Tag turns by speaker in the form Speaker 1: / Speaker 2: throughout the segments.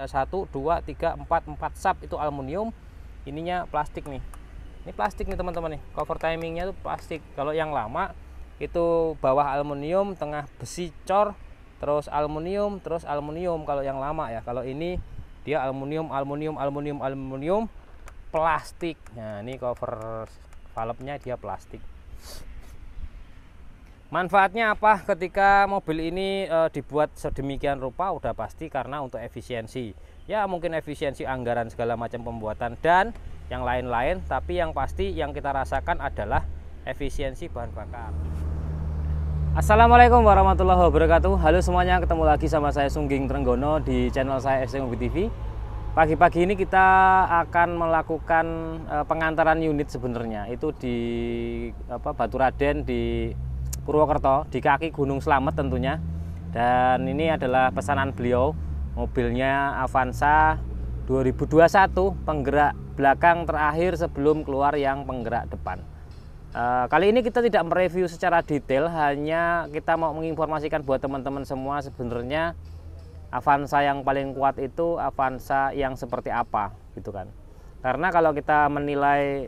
Speaker 1: 1, 2, 3, 4 sub itu aluminium, ininya plastik nih. Ini plastik nih teman-teman nih, cover timingnya itu plastik. Kalau yang lama itu bawah aluminium, tengah besi cor, terus aluminium, terus aluminium. Kalau yang lama ya, kalau ini dia aluminium, plastik. Nah ini cover valve-nya dia plastik. Manfaatnya apa ketika mobil ini dibuat sedemikian rupa? Udah pasti karena untuk efisiensi. Ya mungkin efisiensi anggaran segala macam pembuatan dan yang lain-lain, tapi yang pasti yang kita rasakan adalah efisiensi bahan bakar. Assalamualaikum warahmatullahi wabarakatuh. Halo semuanya, ketemu lagi sama saya Sungging Trenggono di channel saya FC Mobil TV. Pagi-pagi ini kita akan melakukan pengantaran unit sebenarnya. Itu di Baturaden di Purwokerto, di kaki Gunung Slamet tentunya. Dan ini adalah pesanan beliau, mobilnya Avanza 2021, penggerak belakang terakhir sebelum keluar yang penggerak depan. Kali ini kita tidak mereview secara detail, hanya kita mau menginformasikan buat teman-teman semua sebenarnya Avanza yang paling kuat itu Avanza yang seperti apa gitu kan. Karena kalau kita menilai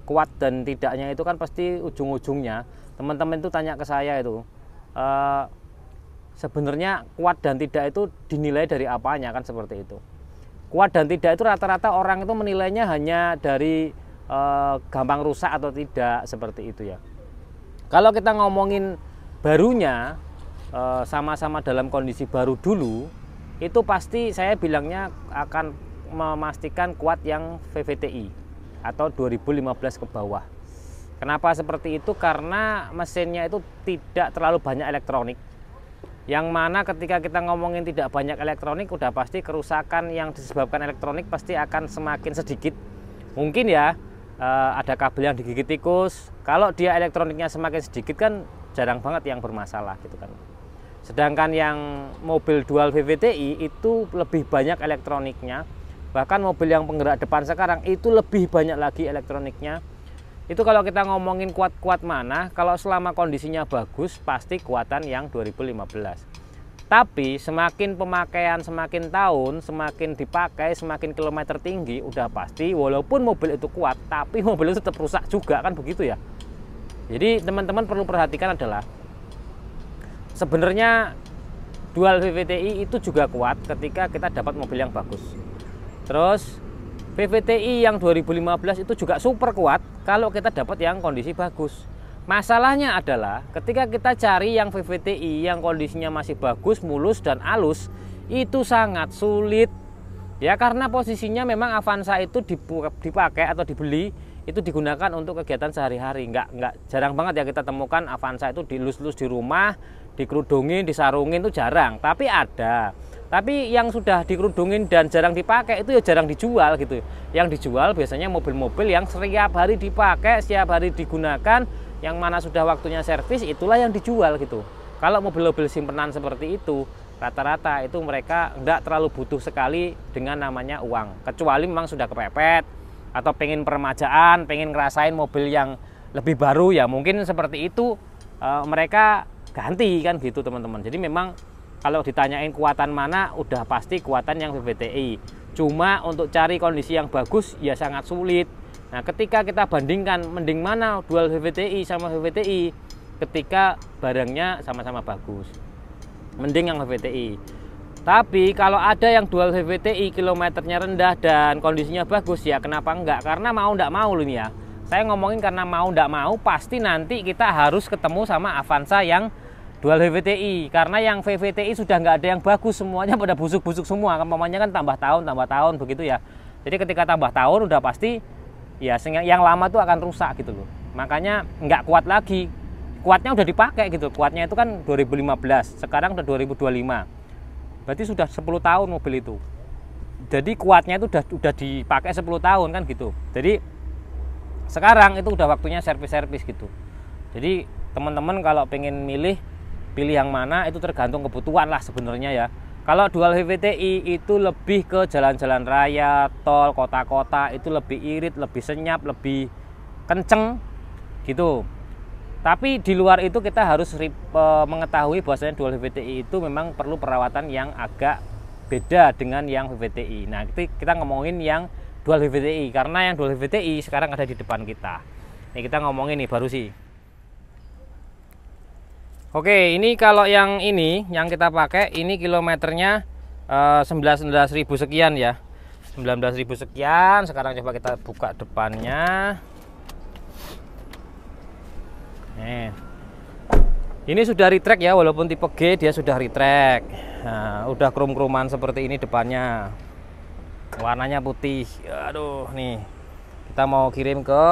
Speaker 1: kuat dan tidaknya itu kan pasti ujung-ujungnya teman-teman itu tanya ke saya itu sebenarnya kuat dan tidak itu dinilai dari apanya kan, seperti itu. Kuat dan tidak itu rata-rata orang itu menilainya hanya dari gampang rusak atau tidak, seperti itu ya. Kalau kita ngomongin barunya, sama-sama dalam kondisi baru dulu, itu pasti saya bilangnya akan memastikan kuat yang VVTi atau 2015 ke bawah. Kenapa seperti itu? Karena mesinnya itu tidak terlalu banyak elektronik. Yang mana ketika kita ngomongin tidak banyak elektronik, udah pasti kerusakan yang disebabkan elektronik pasti akan semakin sedikit. Mungkin ya ada kabel yang digigit tikus. Kalau dia elektroniknya semakin sedikit kan jarang banget yang bermasalah gitu kan. Sedangkan yang mobil dual VVTi itu lebih banyak elektroniknya. Bahkan mobil yang penggerak depan sekarang itu lebih banyak lagi elektroniknya. Itu kalau kita ngomongin kuat-kuat mana, kalau selama kondisinya bagus pasti kuatan yang 2015. Tapi semakin pemakaian, semakin tahun, semakin dipakai, semakin kilometer tinggi, udah pasti walaupun mobil itu kuat, tapi mobil itu tetap rusak juga kan, begitu ya. Jadi teman-teman perlu perhatikan adalah sebenarnya dual VVTi itu juga kuat ketika kita dapat mobil yang bagus. Terus VVTi yang 2015 itu juga super kuat kalau kita dapat yang kondisi bagus. Masalahnya adalah ketika kita cari yang VVTi yang kondisinya masih bagus, mulus dan halus, itu sangat sulit. Ya karena posisinya memang Avanza itu dipakai atau dibeli itu digunakan untuk kegiatan sehari-hari. Enggak jarang banget ya kita temukan Avanza itu dilus-lus di rumah, dikerudungin, disarungin, itu jarang. Tapi ada. Tapi yang sudah dikerudungin dan jarang dipakai itu ya jarang dijual gitu. Yang dijual biasanya mobil-mobil yang setiap hari dipakai, setiap hari digunakan, yang mana sudah waktunya servis, itulah yang dijual gitu. Kalau mobil-mobil simpenan seperti itu, rata-rata itu mereka enggak terlalu butuh sekali dengan namanya uang. Kecuali memang sudah kepepet atau pengen peremajaan, pengen ngerasain mobil yang lebih baru, ya mungkin seperti itu mereka ganti kan gitu teman-teman. Jadi memang kalau ditanyain kuatan mana, udah pasti kuatan yang VVTi. Cuma untuk cari kondisi yang bagus ya sangat sulit. Nah ketika kita bandingkan mending mana dual VVTi sama VVTi, ketika barangnya sama-sama bagus, mending yang VVTi. Tapi kalau ada yang dual VVTi kilometernya rendah dan kondisinya bagus, ya kenapa enggak? Karena mau enggak mau ini ya. Saya ngomongin karena mau enggak mau, pasti nanti kita harus ketemu sama Avanza yang dual VVTi. Karena yang VVTi sudah nggak ada yang bagus, semuanya pada busuk-busuk semua. Kampanye kan tambah tahun begitu ya. Jadi ketika tambah tahun udah pasti ya yang lama tuh akan rusak gitu loh. Makanya nggak kuat lagi. Kuatnya udah dipakai gitu. Kuatnya itu kan 2015, sekarang udah 2025. Berarti sudah 10 tahun mobil itu. Jadi kuatnya itu udah dipakai 10 tahun kan gitu. Jadi sekarang itu udah waktunya servis-servis gitu. Jadi teman-teman kalau pengen pilih yang mana itu tergantung kebutuhan lah sebenarnya ya. Kalau dual VVTi itu lebih ke jalan-jalan raya, tol, kota-kota, itu lebih irit, lebih senyap, lebih kenceng gitu. Tapi di luar itu kita harus mengetahui bahwasanya dual VVTi itu memang perlu perawatan yang agak beda dengan yang VVTi. Nah, kita ngomongin yang dual VVTi, karena yang dual VVTi sekarang ada di depan kita. Ini kita ngomongin nih baru sih. Oke, ini kalau yang ini yang kita pakai ini kilometernya 19.000 sekian ya. 19.000 sekian. Sekarang coba kita buka depannya. Nih. Ini sudah retract ya, walaupun tipe G dia sudah retract. Nah, udah krum-kruman seperti ini depannya. Warnanya putih. Aduh, nih. Kita mau kirim ke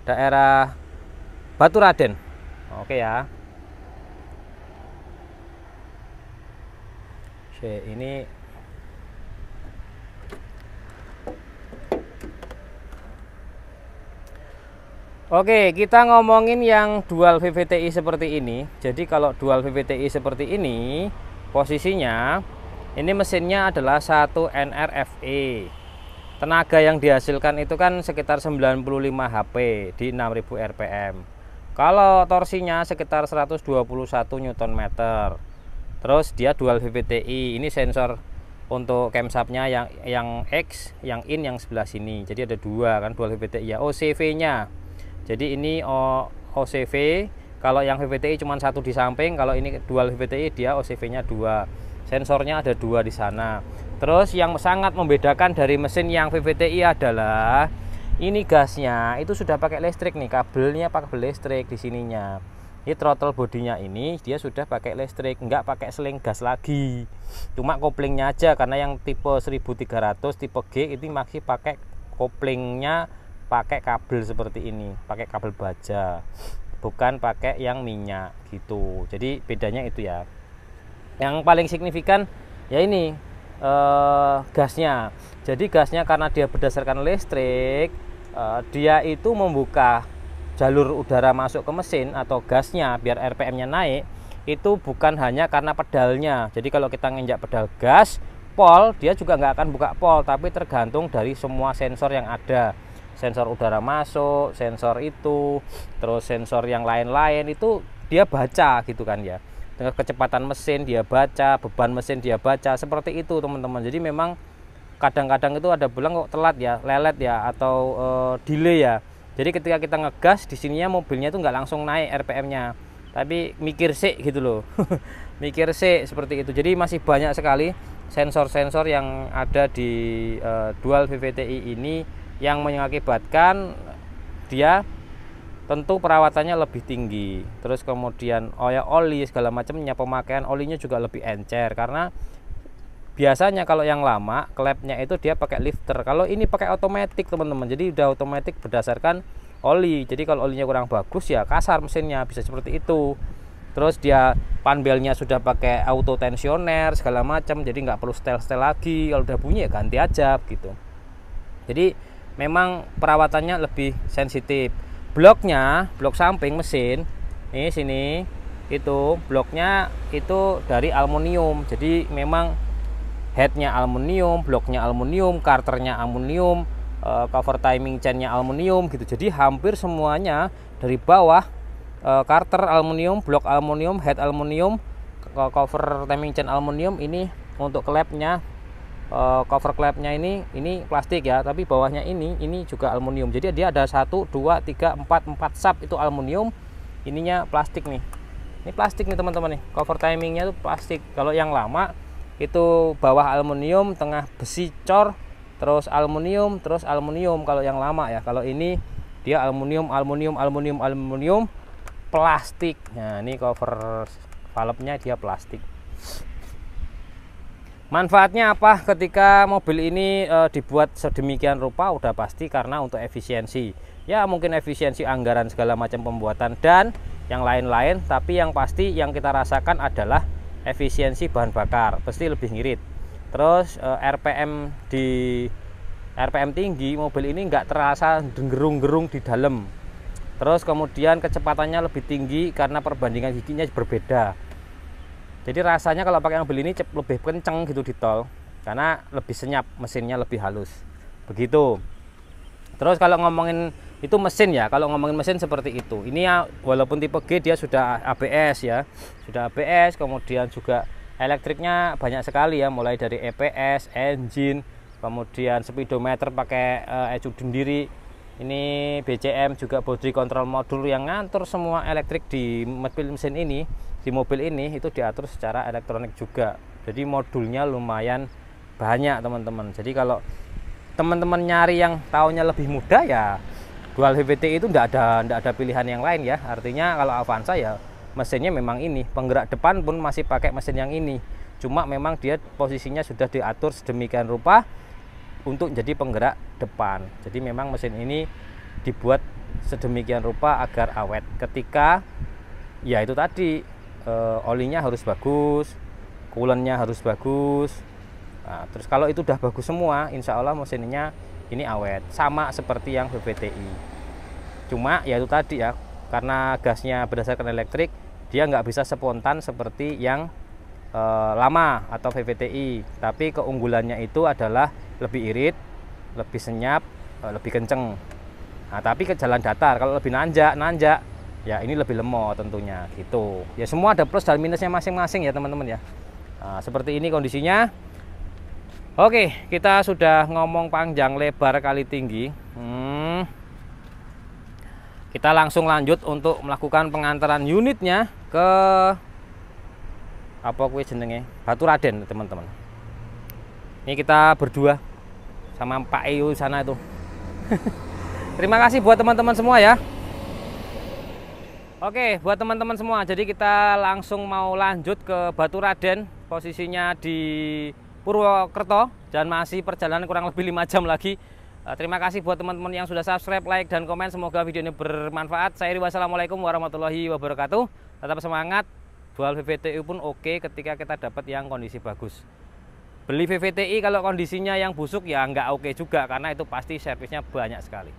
Speaker 1: daerah Baturaden. Oke ya. Oke, ini oke, kita ngomongin yang dual VVTi seperti ini. Jadi kalau dual VVTi seperti ini, posisinya ini mesinnya adalah 1 NRFE. Tenaga yang dihasilkan itu kan sekitar 95 HP di 6000 rpm. Kalau torsinya sekitar 121 Nm. Terus dia dual VVTi. Ini sensor untuk camshaftnya yang X, yang in yang sebelah sini. Jadi ada dua kan dual VVTi ya. OCV-nya. Jadi ini OCV, kalau yang VVTi cuma satu di samping, kalau ini dual VVTi dia OCV-nya 2. Sensornya ada 2 di sana. Terus yang sangat membedakan dari mesin yang VVTi adalah ini gasnya itu sudah pakai listrik nih, kabelnya pakai listrik di sininya. Ini throttle bodinya ini dia sudah pakai listrik, nggak pakai seling gas lagi. Cuma koplingnya aja, karena yang tipe 1300 tipe G itu masih pakai koplingnya pakai kabel seperti ini, pakai kabel baja, bukan pakai yang minyak gitu. Jadi bedanya itu ya. Yang paling signifikan ya ini gasnya. Jadi gasnya karena dia berdasarkan listrik, dia itu membuka jalur udara masuk ke mesin atau gasnya biar RPM-nya naik. Itu bukan hanya karena pedalnya. Jadi kalau kita nginjak pedal gas, pol, dia juga nggak akan buka pol, tapi tergantung dari semua sensor yang ada. Sensor udara masuk, sensor itu, terus sensor yang lain-lain itu dia baca gitu kan ya. Dengan kecepatan mesin dia baca, beban mesin dia baca, seperti itu teman-teman. Jadi memang kadang-kadang itu ada bilang kok telat ya, lelet ya, atau delay ya. Jadi ketika kita ngegas di sininya mobilnya itu nggak langsung naik RPM-nya, tapi mikir sih gitu loh. Mikir sih seperti itu. Jadi masih banyak sekali sensor-sensor yang ada di dual VVTi ini yang mengakibatkan dia tentu perawatannya lebih tinggi. Terus kemudian oli segala macamnya, pemakaian olinya juga lebih encer, karena biasanya kalau yang lama klepnya itu dia pakai lifter. Kalau ini pakai otomatis teman-teman, jadi udah otomatis berdasarkan oli. Jadi kalau olinya kurang bagus ya kasar mesinnya, bisa seperti itu. Terus dia panbelnya sudah pakai auto tensioner segala macam, jadi nggak perlu setel-setel lagi. Kalau udah bunyi ya ganti aja gitu. Jadi memang perawatannya lebih sensitif. Bloknya, blok samping mesin ini sini itu bloknya itu dari aluminium. Jadi memang headnya aluminium, bloknya aluminium, karternya aluminium, cover timing chainnya aluminium gitu. Jadi hampir semuanya dari bawah karter aluminium, blok aluminium, head aluminium, cover timing chain aluminium. Ini untuk klepnya, cover klepnya ini plastik ya, tapi bawahnya ini juga aluminium. Jadi dia ada 1, 2, 3, 4 sub itu aluminium, ininya plastik nih. Ini plastik nih teman-teman nih, cover timingnya itu plastik. Kalau yang lama itu bawah aluminium, tengah besi cor, terus aluminium, terus aluminium kalau yang lama ya. Kalau ini dia aluminium, plastik. Nah ini cover valve-nya dia plastik. Manfaatnya apa ketika mobil ini dibuat sedemikian rupa? Udah pasti karena untuk efisiensi. Ya mungkin efisiensi anggaran segala macam pembuatan dan yang lain-lain. Tapi yang pasti yang kita rasakan adalah efisiensi bahan bakar. Pasti lebih ngirit. Terus RPM tinggi, mobil ini nggak terasa gerung-gerung di dalam. Terus kemudian kecepatannya lebih tinggi karena perbandingan giginya berbeda. Jadi rasanya kalau pakai mobil ini lebih kenceng gitu di tol, karena lebih senyap, mesinnya lebih halus. Begitu. Terus kalau ngomongin itu mesin ya, kalau ngomongin mesin seperti itu. Ini ya walaupun tipe G dia sudah ABS ya. Sudah ABS, kemudian juga Elektriknya banyak sekali ya, mulai dari EPS, engine, kemudian speedometer pakai ECU sendiri. Ini BCM juga body control modul yang ngatur semua elektrik di mesin ini, di mobil ini itu diatur secara elektronik juga. Jadi modulnya lumayan banyak teman-teman. Jadi kalau teman-teman nyari yang tahunnya lebih muda ya dual VVT itu enggak ada pilihan yang lain ya. Artinya kalau Avanza ya mesinnya memang ini, penggerak depan pun masih pakai mesin yang ini. Cuma memang dia posisinya sudah diatur sedemikian rupa untuk jadi penggerak depan. Jadi memang mesin ini dibuat sedemikian rupa agar awet. Ketika ya itu tadi olinya harus bagus, coolant-nya harus bagus. Nah, terus kalau itu udah bagus semua, insya Allah mesinnya ini awet, sama seperti yang VVTi. Cuma ya itu tadi ya, karena gasnya berdasarkan elektrik, dia nggak bisa spontan seperti yang lama atau VVTi. Tapi keunggulannya itu adalah lebih irit, lebih senyap, lebih kenceng. Nah, tapi ke jalan datar, kalau lebih nanjak, ya ini lebih lemot tentunya gitu. Ya semua ada plus dan minusnya masing-masing ya teman-teman ya. Nah, seperti ini kondisinya. Oke, kita sudah ngomong panjang lebar kali tinggi. Kita langsung lanjut untuk melakukan pengantaran unitnya ke apa kuwi jenenge? Baturaden, teman-teman. Ini kita berdua sama Pak Eyu sana itu. Terima kasih buat teman-teman semua ya. Oke, buat teman-teman semua. Jadi kita langsung mau lanjut ke Baturaden. Posisinya di Purwokerto dan masih perjalanan kurang lebih 5 jam lagi. Terima kasih buat teman-teman yang sudah subscribe, like, dan komen. Semoga video ini bermanfaat. Saya Iri, wassalamualaikum warahmatullahi wabarakatuh. Tetap semangat. Dual VVTi pun oke ketika kita dapat yang kondisi bagus. Beli VVTi kalau kondisinya yang busuk ya nggak oke juga, karena itu pasti servisnya banyak sekali.